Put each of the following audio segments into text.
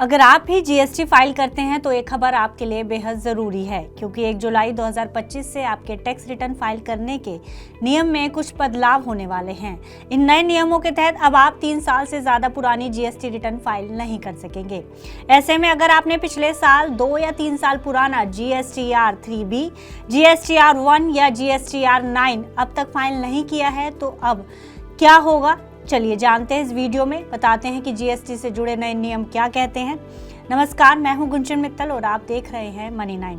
अगर आप भी जीएसटी फाइल करते हैं तो एक खबर आपके लिए बेहद ज़रूरी है, क्योंकि 1 जुलाई 2025 से आपके टैक्स रिटर्न फाइल करने के नियम में कुछ बदलाव होने वाले हैं। इन नए नियमों के तहत अब आप 3 साल से ज़्यादा पुरानी जीएसटी रिटर्न फाइल नहीं कर सकेंगे। ऐसे में अगर आपने पिछले साल 2 या 3 साल पुराना GSTR 3B, GSTR 1 या GSTR 9 अब तक फाइल नहीं किया है तो अब क्या होगा, चलिए जानते हैं इस वीडियो में। बताते हैं कि जीएसटी से जुड़े नए नियम क्या कहते हैं। नमस्कार, मैं हूं गुंजन मित्तल और आप देख रहे हैं मनी 9।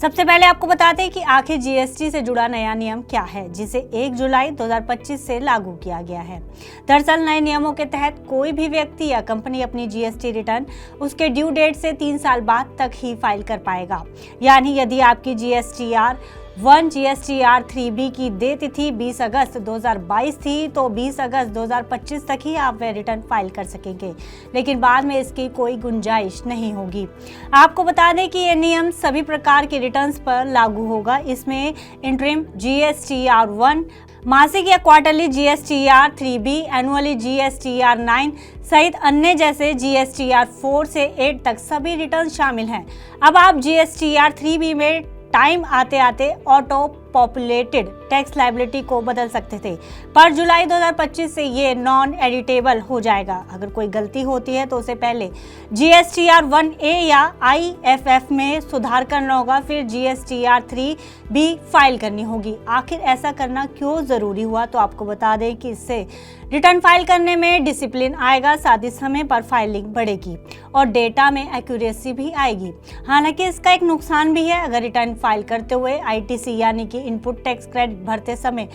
सबसे पहले आपको बताते हैं कि आखिर जीएसटी से जुड़ा नया नियम क्या है, जिसे 1 जुलाई 2025 से लागू किया गया है। दरअसल नए नियमों के तहत कोई भी व्यक्ति या कंपनी अपनी जीएसटी रिटर्न उसके ड्यू डेट से 3 साल बाद तक ही फाइल कर पाएगा। यानी यदि आपकी GSTR 1 GSTR 3B की देय तिथि 20 अगस्त 2022 थी तो 20 अगस्त 2025 तक ही आप वह रिटर्न फाइल कर सकेंगे, लेकिन बाद में इसकी कोई गुंजाइश नहीं होगी। आपको बता दें कि यह नियम सभी प्रकार के रिटर्न्स पर लागू होगा। इसमें इंटरिम GSTR 1, मासिक या quarterly GSTR 3B, annually GSTR 9 सहित अन्य जैसे GSTR 4 से 8 तक सभी रिटर्न शामिल हैं। अब आप GSTR 3B में टाइम आते आते ऑटो पॉपुलेटेड टैक्स लायबिलिटी को बदल सकते थे, पर जुलाई 2025 से ये नॉन एडिटेबल हो जाएगा। अगर कोई गलती होती है तो उसे पहले GSTR 1A या IFF में सुधार करना होगा, फिर GSTR 3B फाइल करनी होगी। आखिर ऐसा करना क्यों ज़रूरी हुआ, तो आपको बता दें कि इससे रिटर्न फाइल करने में डिसिप्लिन आएगा, साथ ही समय पर फाइलिंग बढ़ेगी और डेटा में एक्यूरेसी भी आएगी। हालांकि इसका एक नुकसान भी है। अगर रिटर्न फाइल करते हुए ITC यानी कि इनपुट टैक्स क्रेडिट भरते समय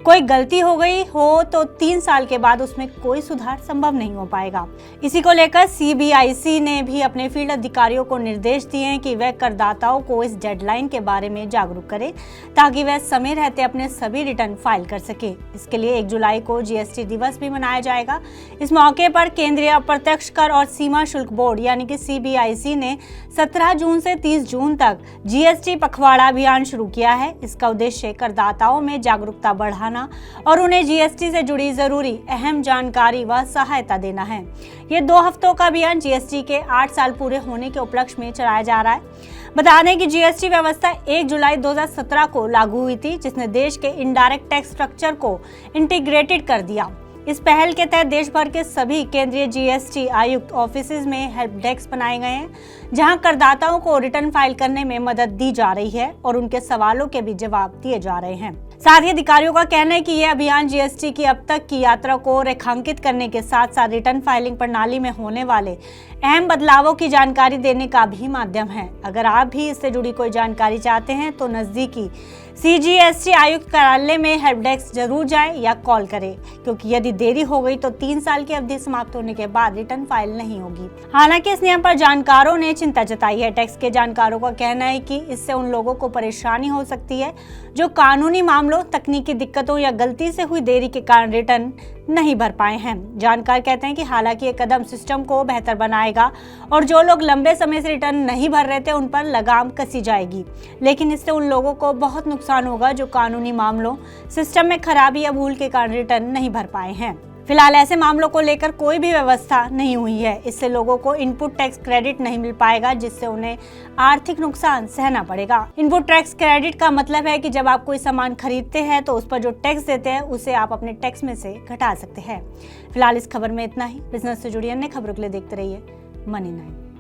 कोई गलती हो गई हो तो 3 साल के बाद उसमें कोई सुधार संभव नहीं हो पाएगा। इसी को लेकर CBIC ने भी अपने फील्ड अधिकारियों को निर्देश दिए हैं कि वह करदाताओं को इस डेडलाइन के बारे में जागरूक करें, ताकि वह समय रहते अपने सभी रिटर्न फाइल कर सके। इसके लिए 1 जुलाई को GST दिवस भी मनाया जाएगा। इस मौके पर केंद्रीय अप्रत्यक्ष कर और सीमा शुल्क बोर्ड यानी कि CBIC ने 17 जून से 30 जून तक GST पखवाड़ा अभियान शुरू किया है। इसका उद्देश्य करदाताओं में जागरूकता बढ़ाना और उन्हें जीएसटी से जुड़ी जरूरी अहम जानकारी व सहायता देना है। ये 2 हफ्तों का अभियान जीएसटी के 8 साल पूरे होने के उपलक्ष्य में चलाया जा रहा है। बता दें कि जीएसटी व्यवस्था 1 जुलाई 2017 को लागू हुई थी, जिसने देश के इनडायरेक्ट टैक्स स्ट्रक्चर को इंटीग्रेटेड कर दिया। इस पहल के तहत देश भर के सभी केंद्रीय जीएसटी आयुक्त ऑफिसेज में हेल्प डेस्क बनाए गए हैं, जहां करदाताओं को रिटर्न फाइल करने में मदद दी जा रही है और उनके सवालों के भी जवाब दिए जा रहे हैं। साथ ही अधिकारियों का कहना है कि यह अभियान जीएसटी की अब तक की यात्रा को रेखांकित करने के साथ साथ रिटर्न फाइलिंग प्रणाली में होने वाले अहम बदलावों की जानकारी देने का भी माध्यम है। अगर आप भी इससे जुड़ी कोई जानकारी चाहते हैं तो नजदीकी CGST आयुक्त कार्यालय में हेल्प डेस्क जरूर जाएं या कॉल करें, क्योंकि यदि देरी हो गई तो 3 साल की अवधि समाप्त होने के बाद रिटर्न फाइल नहीं होगी। हालांकि इस नियम पर जानकारों ने चिंता जताई है। टैक्स के जानकारों का कहना है कि इससे उन लोगों को परेशानी हो सकती है जो कानूनी मामलों, तकनीकी दिक्कतों या गलती से हुई देरी के कारण रिटर्न नहीं भर पाए हैं। जानकार कहते हैं कि हालांकि ये कदम सिस्टम को बेहतर बनाएगा और जो लोग लंबे समय से रिटर्न नहीं भर रहे थे उन पर लगाम कसी जाएगी, लेकिन इससे उन लोगों को बहुत नुकसान होगा जो कानूनी मामलों, सिस्टम में खराबी या भूल के कारण रिटर्न नहीं भर पाए हैं। फिलहाल ऐसे मामलों को लेकर कोई भी व्यवस्था नहीं हुई है। इससे लोगों को इनपुट टैक्स क्रेडिट नहीं मिल पाएगा, जिससे उन्हें आर्थिक नुकसान सहना पड़ेगा। इनपुट टैक्स क्रेडिट का मतलब है कि जब आप कोई सामान खरीदते हैं तो उस पर जो टैक्स देते हैं उसे आप अपने टैक्स में से घटा सकते हैं। फिलहाल इस खबर में इतना ही। बिजनेस से जुड़ी अन्य खबरों के लिए देखते रहिए मनी 9।